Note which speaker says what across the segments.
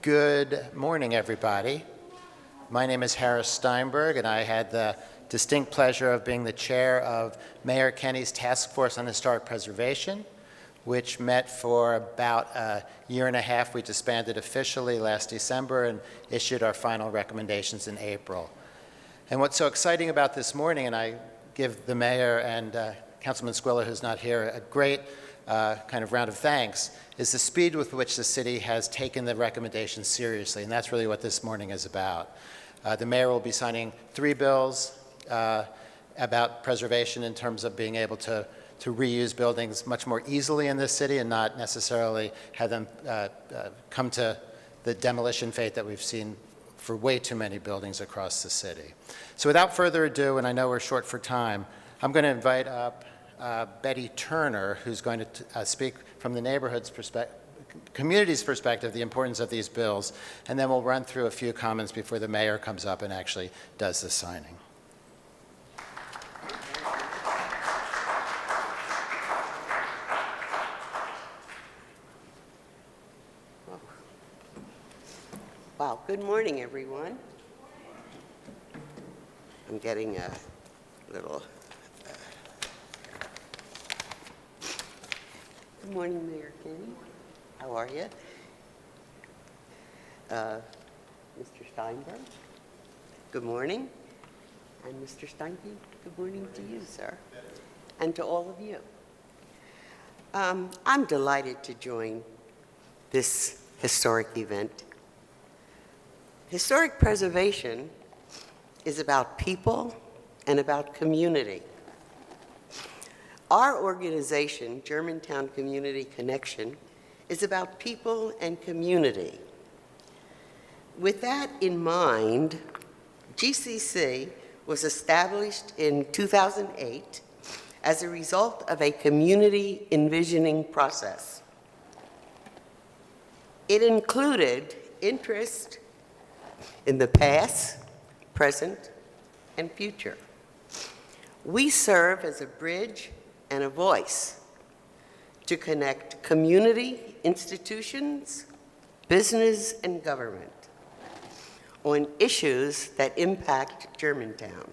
Speaker 1: Good morning, everybody. My name is Harris Steinberg, and I had the distinct pleasure of being the chair of Mayor Kenney's Task Force on Historic Preservation, which met for about a year and a half. We disbanded officially last December and issued our final recommendations in April. And what's so exciting about this morning, and I give the mayor and Councilman Squilla, who's not here, a great kind of round of thanks, is the speed with which the city has taken the recommendations seriously, and that's really what this morning is about. The mayor will be signing 3 bills about preservation in terms of being able to reuse buildings much more easily in this city and not necessarily have them come to the demolition fate that we've seen for way too many buildings across the city. So without further ado, and I know we're short for time, I'm going to invite up Betty Turner, who's going to speak from the neighborhood's community's perspective, the importance of these bills, and then we'll run through a few comments before the mayor comes up and actually does the signing.
Speaker 2: Wow, good morning, everyone. I'm getting a little... Good morning, Mayor Kenney. How are you? Mr. Steinberg, good morning. And Mr. Steinke, good morning to you, sir, and to all of you. I'm delighted to join this historic event. Historic preservation is about people and about community. Our organization, Germantown Community Connection, is about people and community. With that in mind, GCC was established in 2008 as a result of a community envisioning process. It included interest in the past, present, and future. We serve as a bridge and a voice to connect community, institutions, business, and government on issues that impact Germantown.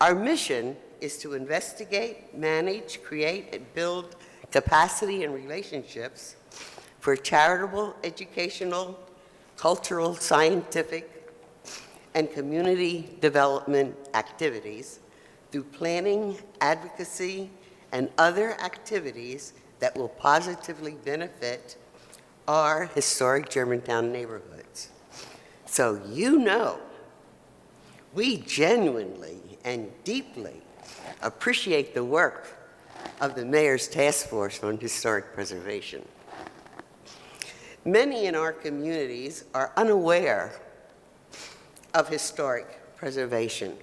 Speaker 2: Our mission is to investigate, manage, create, and build capacity and relationships for charitable, educational, cultural, scientific, and community development activities through planning, advocacy, and other activities that will positively benefit our historic Germantown neighborhoods. So you know, we genuinely and deeply appreciate the work of the Mayor's Task Force on Historic Preservation. Many in our communities are unaware of historic preservation,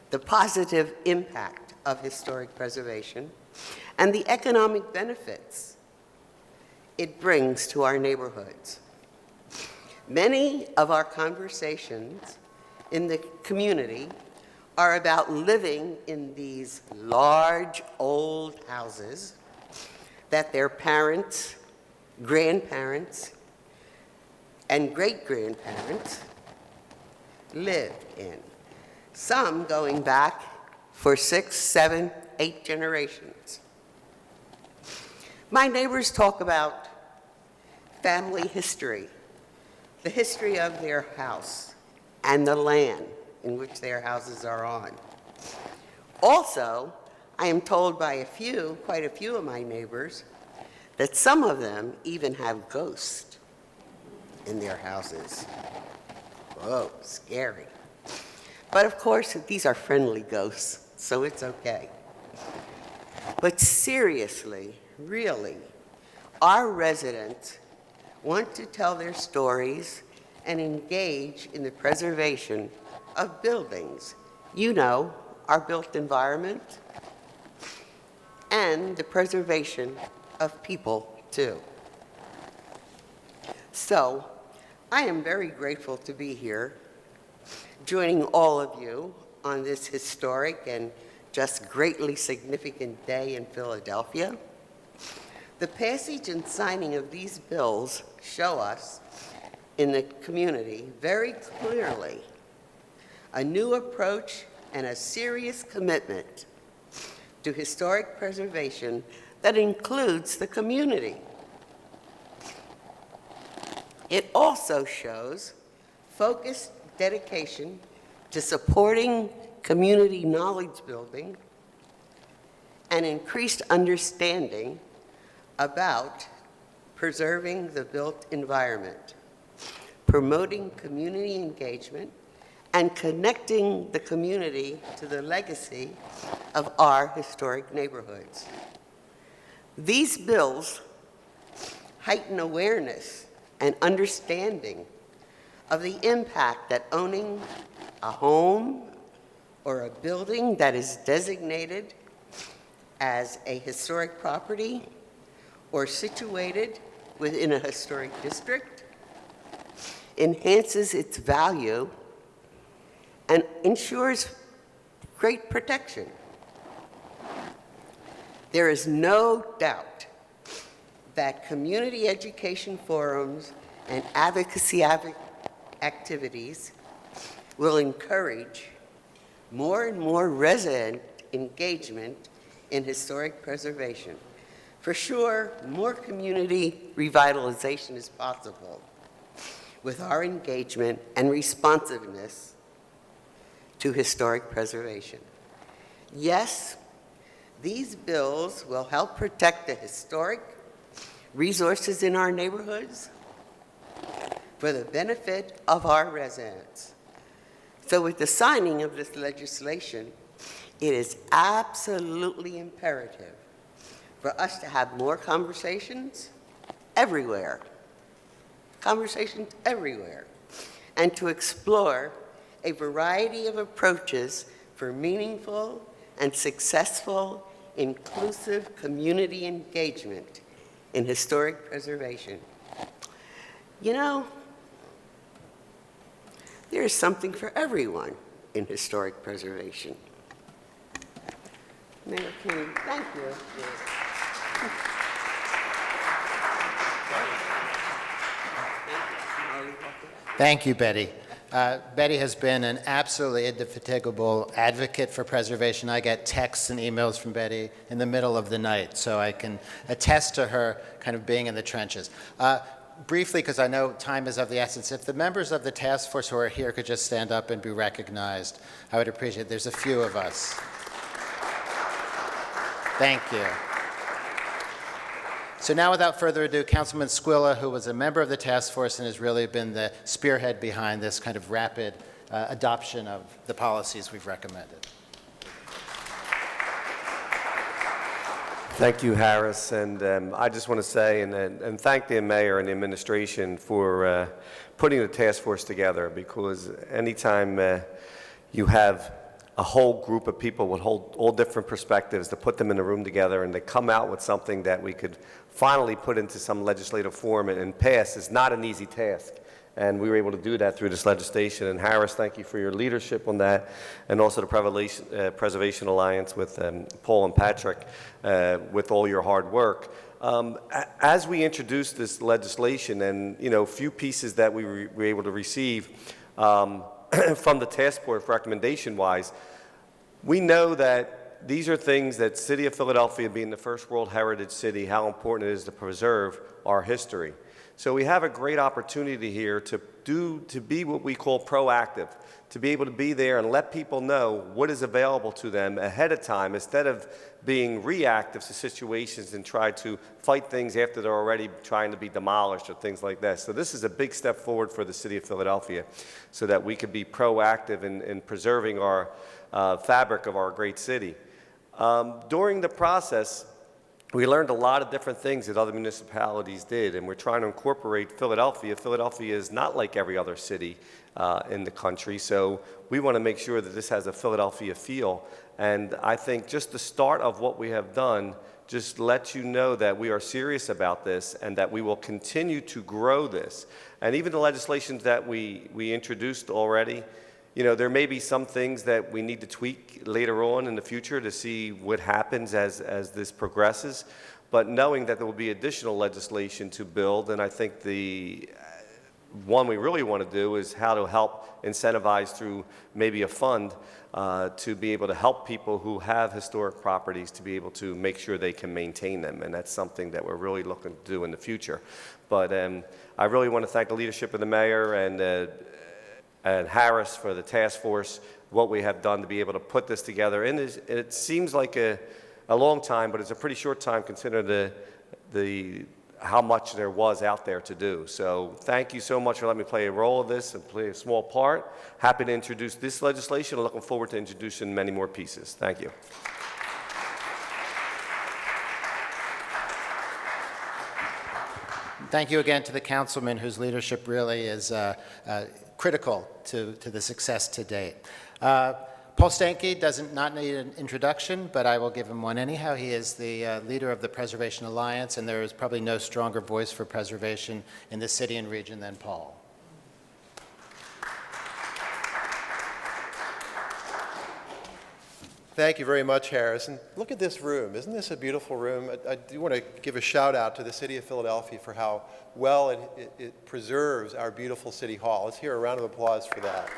Speaker 2: the positive impact of historic preservation, and the economic benefits it brings to our neighborhoods. Many of our conversations in the community are about living in these large, old houses that their parents, grandparents, and great-grandparents lived in. Some going back for 6, 7, 8 generations. My neighbors talk about family history, the history of their house and the land in which their houses are on. Also, I am told by quite a few of my neighbors, that some of them even have ghosts in their houses. Whoa, scary. But of course, these are friendly ghosts, so it's okay. But seriously, really, our residents want to tell their stories and engage in the preservation of buildings. You know, our built environment and the preservation of people, too. So, I am very grateful to be here, joining all of you on this historic and just greatly significant day in Philadelphia. The passage and signing of these bills show us in the community very clearly a new approach and a serious commitment to historic preservation that includes the community. It also shows focused dedication to supporting community knowledge building and increased understanding about preserving the built environment, promoting community engagement, and connecting the community to the legacy of our historic neighborhoods. These bills heighten awareness and understanding of the impact that owning a home or a building that is designated as a historic property or situated within a historic district enhances its value and ensures great protection. There is no doubt that community education forums and advocacy activities will encourage more and more resident engagement in historic preservation. For sure, more community revitalization is possible with our engagement and responsiveness to historic preservation. Yes, these bills will help protect the historic resources in our neighborhoods for the benefit of our residents. So with the signing of this legislation, it is absolutely imperative for us to have more conversations everywhere, and to explore a variety of approaches for meaningful and successful, inclusive community engagement in historic preservation. You know, there is something for everyone in historic preservation. Mayor Kenney, thank you.
Speaker 1: Thank you, Betty. Betty has been an absolutely indefatigable advocate for preservation. I get texts and emails from Betty in the middle of the night, so I can attest to her kind of being in the trenches. Briefly, because I know time is of the essence, if the members of the task force who are here could just stand up and be recognized, I would appreciate it. There's a few of us. Thank you. So now, without further ado, Councilman Squilla, who was a member of the task force and has really been the spearhead behind this kind of rapid adoption of the policies we've recommended.
Speaker 3: Thank you, Harris, and I just want to say and thank the mayor and the administration for putting the task force together, because anytime you have a whole group of people with all different perspectives, to put them in a room together and to come out with something that we could finally put into some legislative form and pass is not an easy task. And we were able to do that through this legislation. And Harris, thank you for your leadership on that, and also the Preservation Alliance with Paul and Patrick with all your hard work. As we introduced this legislation, and few pieces that we were able to receive from the task force recommendation-wise, we know that these are things that City of Philadelphia, being the first World Heritage City, how important it is to preserve our history. So we have a great opportunity here to be what we call proactive, to be able to be there and let people know what is available to them ahead of time, instead of being reactive to situations and try to fight things after they're already trying to be demolished or things like that. So this is a big step forward for the City of Philadelphia, so that we could be proactive in preserving our fabric of our great city. During the process, we learned a lot of different things that other municipalities did, and we're trying to incorporate Philadelphia. Philadelphia is not like every other city in the country, so we want to make sure that this has a Philadelphia feel. And I think just the start of what we have done just lets you know that we are serious about this and that we will continue to grow this. And even the legislations that we introduced already, there may be some things that we need to tweak later on in the future to see what happens as this progresses. but knowing that there will be additional legislation to build, and I think the one we really want to do is how to help incentivize through maybe a fund to be able to help people who have historic properties to be able to make sure they can maintain them, and that's something that we're really looking to do in the future. But I really want to thank the leadership of the mayor and Harris for the task force, what we have done to be able to put this together. And it seems like a long time, but it's a pretty short time considering how much there was out there to do. So thank you so much for letting me play a role of this and play a small part. Happy to introduce this legislation. Looking forward to introducing many more pieces. Thank you.
Speaker 1: Thank you again to the councilman whose leadership really is critical to the success to date. Paul Stanke doesn't not need an introduction, but I will give him one anyhow. He is the leader of the Preservation Alliance, and there is probably no stronger voice for preservation in the city and region than Paul.
Speaker 4: Thank you very much, Harris. And look at this room. Isn't this a beautiful room? I do want to give a shout out to the city of Philadelphia for how well it preserves our beautiful city hall. Let's hear a round of applause for that.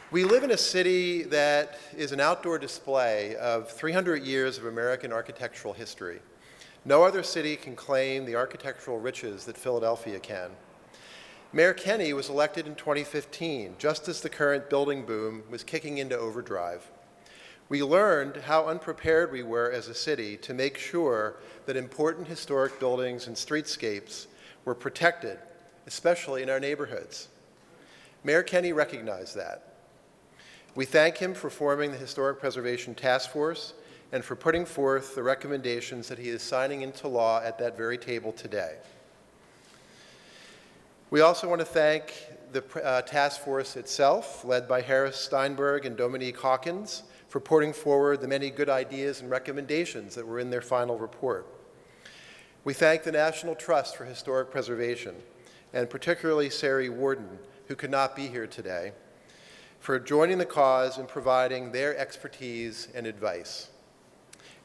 Speaker 4: We live in a city that is an outdoor display of 300 years of American architectural history. No other city can claim the architectural riches that Philadelphia can. Mayor Kenney was elected in 2015, just as the current building boom was kicking into overdrive. We learned how unprepared we were as a city to make sure that important historic buildings and streetscapes were protected, especially in our neighborhoods. Mayor Kenney recognized that. We thank him for forming the Historic Preservation Task Force and for putting forth the recommendations that he is signing into law at that very table today. We also want to thank the task force itself, led by Harris Steinberg and Dominique Hawkins, for putting forward the many good ideas and recommendations that were in their final report. We thank the National Trust for Historic Preservation, and particularly Sari Warden, who could not be here today, for joining the cause and providing their expertise and advice.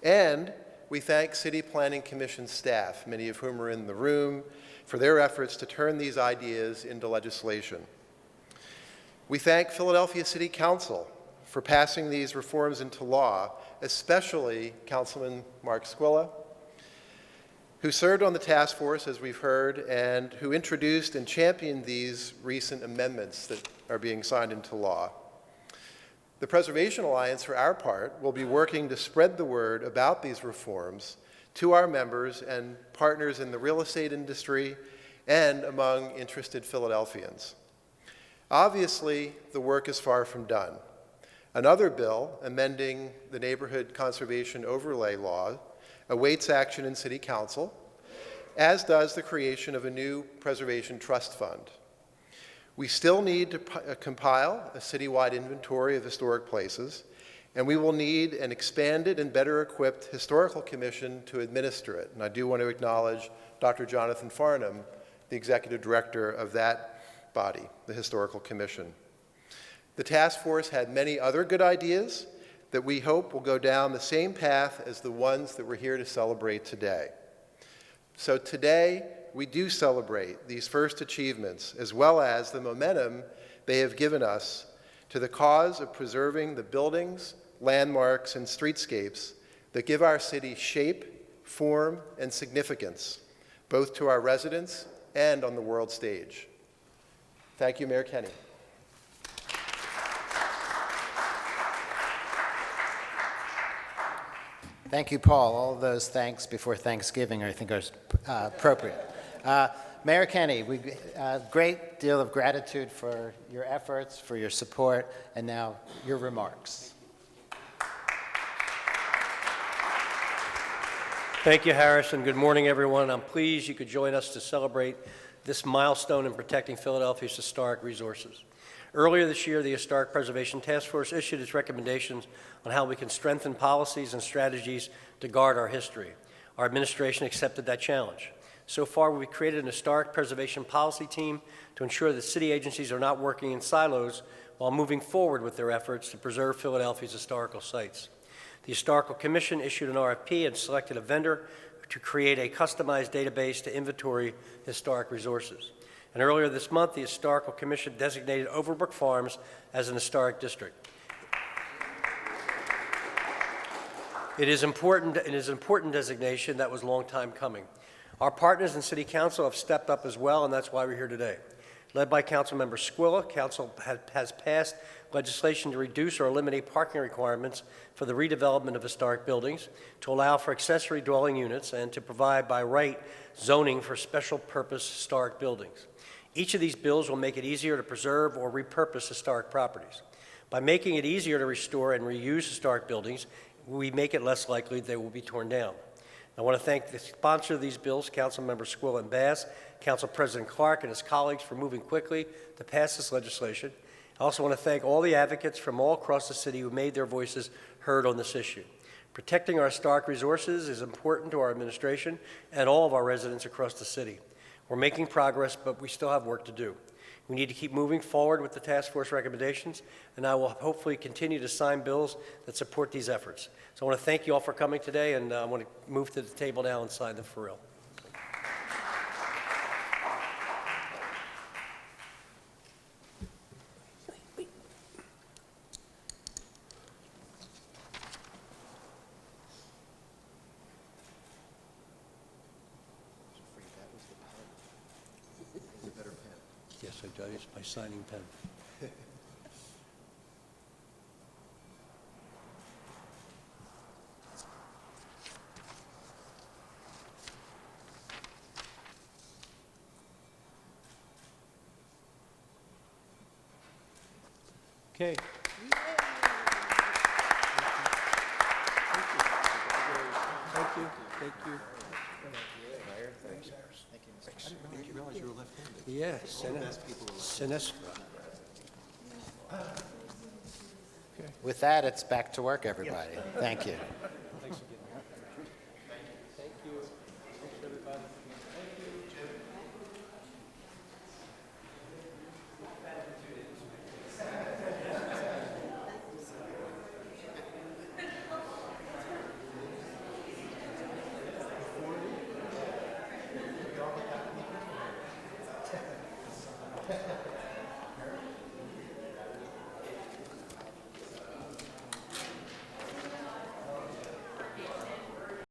Speaker 4: And we thank City Planning Commission staff, many of whom are in the room, for their efforts to turn these ideas into legislation. We thank Philadelphia City Council for passing these reforms into law, especially Councilman Mark Squilla, who served on the task force, as we've heard, and who introduced and championed these recent amendments that are being signed into law. The Preservation Alliance, for our part, will be working to spread the word about these reforms to our members and partners in the real estate industry and among interested Philadelphians. Obviously, the work is far from done. Another bill amending the Neighborhood Conservation Overlay Law awaits action in City Council, as does the creation of a new Preservation Trust Fund. We still need to compile a citywide inventory of historic places, and we will need an expanded and better equipped historical commission to administer it. And I do want to acknowledge Dr. Jonathan Farnham, the executive director of that body, the Historical Commission. The task force had many other good ideas that we hope will go down the same path as the ones that we're here to celebrate today. So today, we do celebrate these first achievements, as well as the momentum they have given us to the cause of preserving the buildings, landmarks, and streetscapes that give our city shape, form, and significance, both to our residents and on the world stage. Thank you, Mayor Kenney.
Speaker 1: Thank you, Paul. All of those thanks before Thanksgiving, I think, are appropriate. Mayor Kenney, great deal of gratitude for your efforts, for your support, and now your remarks.
Speaker 5: Thank you, Harris, and good morning, everyone. I'm pleased you could join us to celebrate this milestone in protecting Philadelphia's historic resources. Earlier this year, the Historic Preservation Task Force issued its recommendations on how we can strengthen policies and strategies to guard our history. Our administration accepted that challenge. So far, we've created an historic preservation policy team to ensure that city agencies are not working in silos while moving forward with their efforts to preserve Philadelphia's historical sites. The The Historical Commission issued an RFP and selected a vendor to create a customized database to inventory historic resources. And earlier this month, the Historical Commission designated Overbrook Farms as an historic district. It is an important designation that was a long time coming. Our partners in City Council have stepped up as well, and that's why we're here today. Led by Councilmember Squilla, Council has passed legislation to reduce or eliminate parking requirements for the redevelopment of historic buildings, to allow for accessory dwelling units, and to provide by right zoning for special purpose historic buildings. Each of these bills will make it easier to preserve or repurpose historic properties. By making it easier to restore and reuse historic buildings, we make it less likely they will be torn down. I want to thank the sponsor of these bills, Councilmember Squilla and Bass, Council President Clark and his colleagues for moving quickly to pass this legislation. I also want to thank all the advocates from all across the city who made their voices heard on this issue. Protecting our historic resources is important to our administration and all of our residents across the city. We're making progress, but we still have work to do. We need to keep moving forward with the task force recommendations, and I will hopefully continue to sign bills that support these efforts. So I want to thank you all for coming today, and I want to move to the table now and sign them for real. Yes, I do. It's my signing pen. Okay. Thank you. Thank you. Yeah, Sinestra.
Speaker 1: With that, it's back to work, everybody. Thank you.
Speaker 5: Thank you. Thanks, everybody. Thank you.